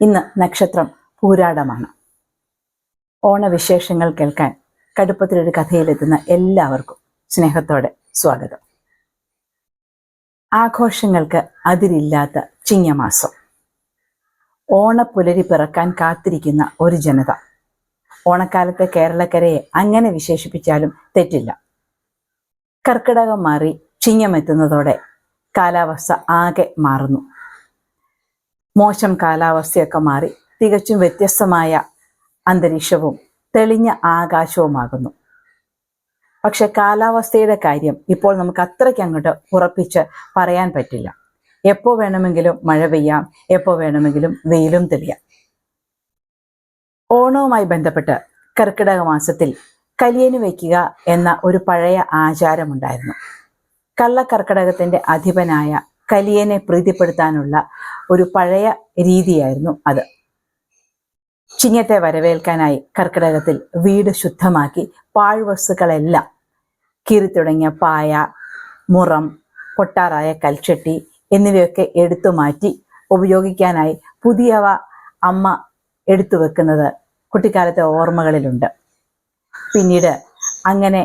ഇന്ന് നക്ഷത്രം പൂരാടമാണ്. ഓണവിശേഷങ്ങൾ കേൾക്കാൻ കടുപ്പത്തിലൊരു കഥയിലെത്തുന്ന എല്ലാവർക്കും സ്നേഹത്തോടെ സ്വാഗതം. ആഘോഷങ്ങൾക്ക് അതിരില്ലാത്ത ചിങ്ങമാസം. ഓണപ്പുലരി പിറക്കാൻ കാത്തിരിക്കുന്ന ഒരു ജനത. ഓണക്കാലത്തെ കേരളക്കരയെ അങ്ങനെ വിശേഷിപ്പിച്ചാലും തെറ്റില്ല. കർക്കിടകം മാറി ചിങ്ങമെത്തുന്നതോടെ കാലാവസ്ഥ ആകെ മാറുന്നു. മോശം കാലാവസ്ഥയൊക്കെ മാറി തികച്ചും വ്യത്യസ്തമായ അന്തരീക്ഷവും തെളിഞ്ഞ ആകാശവുമാകുന്നു. പക്ഷെ കാലാവസ്ഥയുടെ കാര്യം ഇപ്പോൾ നമുക്ക് അത്രയ്ക്ക് അങ്ങോട്ട് ഉറപ്പിച്ച് പറയാൻ പറ്റില്ല. എപ്പോൾ വേണമെങ്കിലും മഴ പെയ്യാം, എപ്പോൾ വേണമെങ്കിലും വെയിലും തെളിയാം. ഓണവുമായി ബന്ധപ്പെട്ട് കർക്കിടക മാസത്തിൽ കലിയന് വയ്ക്കുക എന്ന ഒരു പഴയ ആചാരമുണ്ടായിരുന്നു. കള്ളക്കർക്കിടകത്തിന്റെ അധിപനായ കലിയനെ പ്രീതിപ്പെടുത്താനുള്ള ഒരു പഴയ രീതിയായിരുന്നു അത്. ചിങ്ങത്തെ വരവേൽക്കാനായി കർക്കിടകത്തിൽ വീട് ശുദ്ധമാക്കി പാഴ്വസ്തുക്കളെല്ലാം കീറിത്തുടങ്ങിയ പായ, മുറം, പൊട്ടാറായ കൽച്ചട്ടി എന്നിവയൊക്കെ എടുത്തു മാറ്റി ഉപയോഗിക്കാനായി പുതിയവ അമ്മ എടുത്തു വെക്കുന്നത് കുട്ടിക്കാലത്തെ ഓർമ്മകളിലുണ്ട്. പിന്നീട് അങ്ങനെ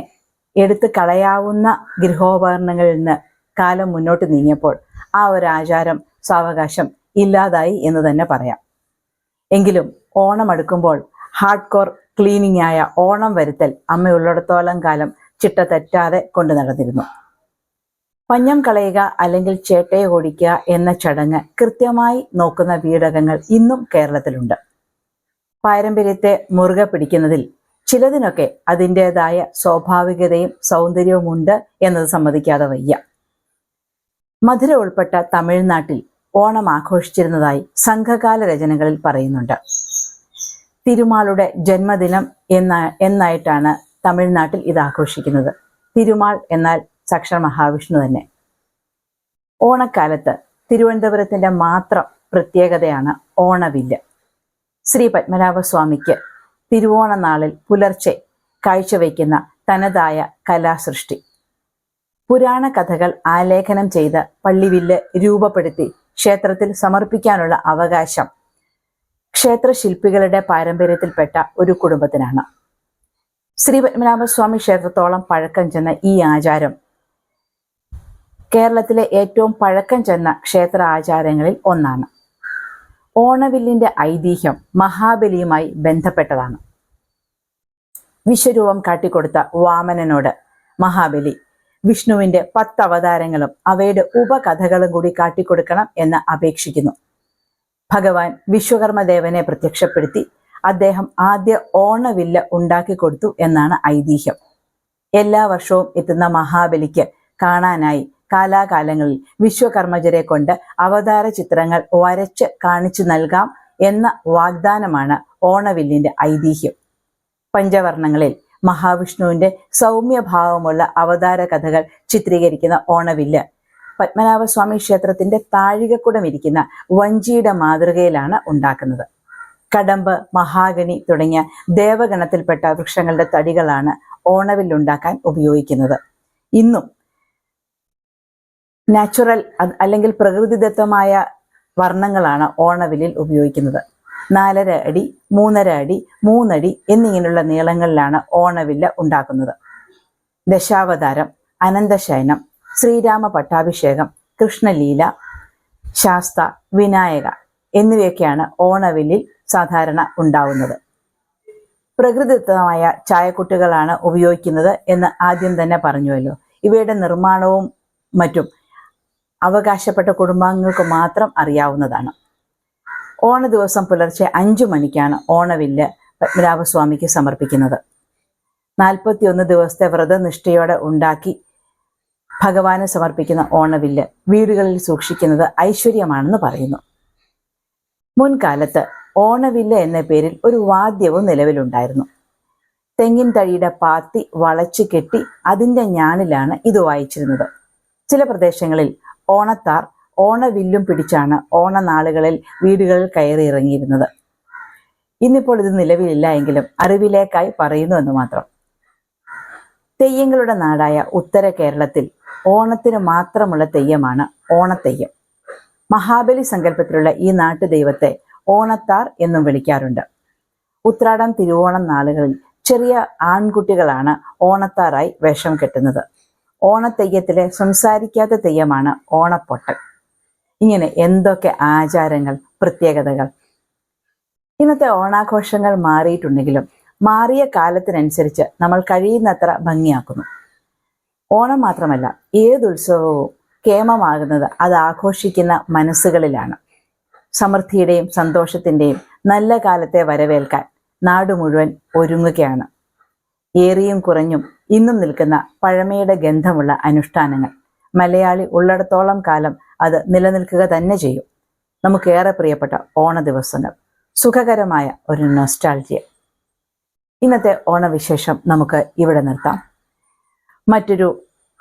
എടുത്തു കളയാവുന്ന ഗൃഹോപകരണങ്ങളിൽ നിന്ന് കാലം മുന്നോട്ട് നീങ്ങിയപ്പോൾ ആ ഒരു ആചാരം സാവകാശം ഇല്ലാതായി എന്ന് തന്നെ പറയാം. എങ്കിലും ഓണം അടുക്കുമ്പോൾ ഹാർഡ് കോർ ക്ലീനിങ് ആയ ഓണം വരുത്തൽ അമ്മയുള്ളിടത്തോളം കാലം ചിട്ട തെറ്റാതെ കൊണ്ടു നടന്നിരുന്നു. പഞ്ഞം കളയുക അല്ലെങ്കിൽ ചേട്ടയെ ഓടിക്കുക എന്ന ചടങ്ങ് കൃത്യമായി നോക്കുന്ന വീടകങ്ങൾ ഇന്നും കേരളത്തിലുണ്ട്. പാരമ്പര്യത്തെ മുറുകെ പിടിക്കുന്നതിൽ ചിലതിനൊക്കെ അതിൻ്റെതായ സ്വാഭാവികതയും സൗന്ദര്യവുമുണ്ട് എന്നത് സമ്മതിക്കാതെ വയ്യ. മധുര ഉൾപ്പെട്ട തമിഴ്നാട്ടിൽ ഓണം ആഘോഷിച്ചിരുന്നതായി സംഘകാല രചനകളിൽ പറയുന്നുണ്ട്. തിരുമാളുടെ ജന്മദിനം എന്നായിട്ടാണ് തമിഴ്നാട്ടിൽ ഇത് ആഘോഷിക്കുന്നത്. തിരുമാൾ എന്നാൽ സാക്ഷാൽ മഹാവിഷ്ണു തന്നെ. ഓണക്കാലത്ത് തിരുവനന്തപുരത്തിന്റെ മാത്രം പ്രത്യേകതയാണ് ഓണവില്ല്. ശ്രീ പത്മനാഭസ്വാമിക്ക് തിരുവോണ നാളിൽ പുലർച്ചെ കാഴ്ചവെക്കുന്ന തനതായ കലാസൃഷ്ടി. പുരാണ കഥകൾ ആലേഖനം ചെയ്ത് പള്ളിവില്ല് രൂപപ്പെടുത്തി ക്ഷേത്രത്തിൽ സമർപ്പിക്കാനുള്ള അവകാശം ക്ഷേത്രശില്പികളുടെ പാരമ്പര്യത്തിൽപ്പെട്ട ഒരു കുടുംബത്തിനാണ്. ശ്രീ പത്മനാഭസ്വാമി ക്ഷേത്രത്തോളം പഴക്കം ചെന്ന ഈ ആചാരം കേരളത്തിലെ ഏറ്റവും പഴക്കം ചെന്ന ക്ഷേത്ര ആചാരങ്ങളിൽ ഒന്നാണ്. ഓണവില്ലിന്റെ ഐതിഹ്യം മഹാബലിയുമായി ബന്ധപ്പെട്ടതാണ്. വിശ്വരൂപം കാട്ടിക്കൊടുത്ത വാമനനോട് മഹാബലി വിഷ്ണുവിന്റെ 10 അവതാരങ്ങളും അവയുടെ ഉപകഥകളും കൂടി കാട്ടിക്കൊടുക്കണം എന്ന് അപേക്ഷിക്കുന്നു. ഭഗവാൻ വിശ്വകർമ്മദേവനെ പ്രത്യക്ഷപ്പെടുത്തി അദ്ദേഹം ആദ്യ ഓണവില്ല് ഉണ്ടാക്കിക്കൊടുത്തു എന്നാണ് ഐതിഹ്യം. എല്ലാ വർഷവും എത്തുന്ന മഹാബലിക്ക് കാണാനായി കാലാകാലങ്ങളിൽ വിശ്വകർമ്മജരെ കൊണ്ട് അവതാര ചിത്രങ്ങൾ വരച്ച് കാണിച്ചു നൽകാം എന്ന വാഗ്ദാനമാണ് ഓണവില്ലിന്റെ ഐതിഹ്യം. പഞ്ചവർണ്ണങ്ങളിൽ മഹാവിഷ്ണുവിന്റെ സൗമ്യഭാവമുള്ള അവതാര കഥകൾ ചിത്രീകരിക്കുന്ന ഓണവില്ല് പത്മനാഭസ്വാമി ക്ഷേത്രത്തിന്റെ താഴികക്കുടം ഇരിക്കുന്ന വഞ്ചിയുടെ മാതൃകയിലാണ് ഉണ്ടാക്കുന്നത്. കടമ്പ്, മഹാഗണി തുടങ്ങിയ ദേവഗണത്തിൽപ്പെട്ട വൃക്ഷങ്ങളുടെ തടികളാണ് ഓണവില്ലുണ്ടാക്കാൻ ഉപയോഗിക്കുന്നത്. ഇന്നും നാച്ചുറൽ അല്ലെങ്കിൽ പ്രകൃതിദത്തമായ വർണ്ണങ്ങളാണ് ഓണവില്ലിൽ ഉപയോഗിക്കുന്നത്. 4.5 അടി, 3.5 അടി, 3 അടി എന്നിങ്ങനെയുള്ള നീളങ്ങളിലാണ് ഓണവില്ല് ഉണ്ടാക്കുന്നത്. ദശാവതാരം, അനന്തശയനം, ശ്രീരാമ പട്ടാഭിഷേകം, കൃഷ്ണലീല, ശാസ്ത, വിനായക എന്നിവയൊക്കെയാണ് ഓണവില്ലിൽ സാധാരണ ഉണ്ടാവുന്നത്. പ്രകൃതിദത്തമായ ചായക്കുട്ടികളാണ് ഉപയോഗിക്കുന്നത് എന്ന് ആദ്യം തന്നെ പറഞ്ഞുവല്ലോ. ഇവയുടെ നിർമ്മാണവും മറ്റും അവകാശപ്പെട്ട കുടുംബാംഗങ്ങൾക്ക് മാത്രം അറിയാവുന്നതാണ്. ഓണ ദിവസം പുലർച്ചെ 5 മണിക്കാണ് ഓണവില്ല് പത്മനാഭസ്വാമിക്ക് സമർപ്പിക്കുന്നത്. 41 ദിവസത്തെ വ്രതനിഷ്ഠയോടെ ഉണ്ടാക്കി ഭഗവാന് സമർപ്പിക്കുന്ന ഓണവില്ല് വീടുകളിൽ സൂക്ഷിക്കുന്നത് ഐശ്വര്യമാണെന്ന് പറയുന്നു. മുൻകാലത്ത് ഓണവില്ല് എന്ന പേരിൽ ഒരു വാദ്യവും നിലവിലുണ്ടായിരുന്നു. തെങ്ങിൻ തടിയുടെ പാത്തി വളച്ചു കെട്ടി അതിൻ്റെ ഞാണിലാണ് ഇത് വായിച്ചിരുന്നത്. ചില പ്രദേശങ്ങളിൽ ഓണത്താർ ഓണവില്ലും പിടിച്ചാണ് ഓണനാളുകളിൽ വീടുകളിൽ കയറി ഇറങ്ങിയിരുന്നത്. ഇന്നിപ്പോൾ ഇത് നിലവിലില്ല എങ്കിലും അറിവിലേക്കായി പറയുന്നു എന്ന് മാത്രം. തെയ്യങ്ങളുടെ നാടായ ഉത്തര കേരളത്തിൽ ഓണത്തിന് മാത്രമുള്ള തെയ്യമാണ് ഓണത്തെയ്യം. മഹാബലി സങ്കല്പത്തിലുള്ള ഈ നാട്ടുദൈവത്തെ ഓണത്താർ എന്നും വിളിക്കാറുണ്ട്. ഉത്രാടം തിരുവോണം നാളുകളിൽ ചെറിയ ആൺകുട്ടികളാണ് ഓണത്താറായി വേഷം കെട്ടുന്നത്. ഓണത്തെയ്യത്തിലെ സംസാരിക്കാത്ത തെയ്യമാണ് ഓണപ്പൊട്ടൻ. ഇങ്ങനെ എന്തൊക്കെ ആചാരങ്ങൾ, പ്രത്യേകതകൾ! ഇന്നത്തെ ഓണാഘോഷങ്ങൾ മാറിയിട്ടുണ്ടെങ്കിലും മാറിയ കാലത്തിനനുസരിച്ച് നമ്മൾ കഴിയുന്നത്ര ഭംഗിയാക്കുന്നു. ഓണം മാത്രമല്ല, ഏതുത്സവവും കേമമാകുന്നത് അത് ആഘോഷിക്കുന്ന മനസ്സുകളിലാണ്. സമൃദ്ധിയുടെയും സന്തോഷത്തിൻ്റെയും നല്ല കാലത്തെ വരവേൽക്കാൻ നാട് മുഴുവൻ ഒരുങ്ങുകയാണ്. ഏറിയും കുറഞ്ഞും ഇന്നും നിൽക്കുന്ന പഴമയുടെ ഗന്ധമുള്ള അനുഷ്ഠാനങ്ങൾ മലയാളി ഉള്ളിടത്തോളം കാലം അത് നിലനിൽക്കുക തന്നെ ചെയ്യും. നമുക്കേറെ പ്രിയപ്പെട്ട ഓണ ദിവസങ്ങൾ, സുഖകരമായ ഒരു നൊസ്റ്റാൾജിയ. ഇന്നത്തെ ഓണവിശേഷം നമുക്ക് ഇവിടെ നിർത്താം. മറ്റൊരു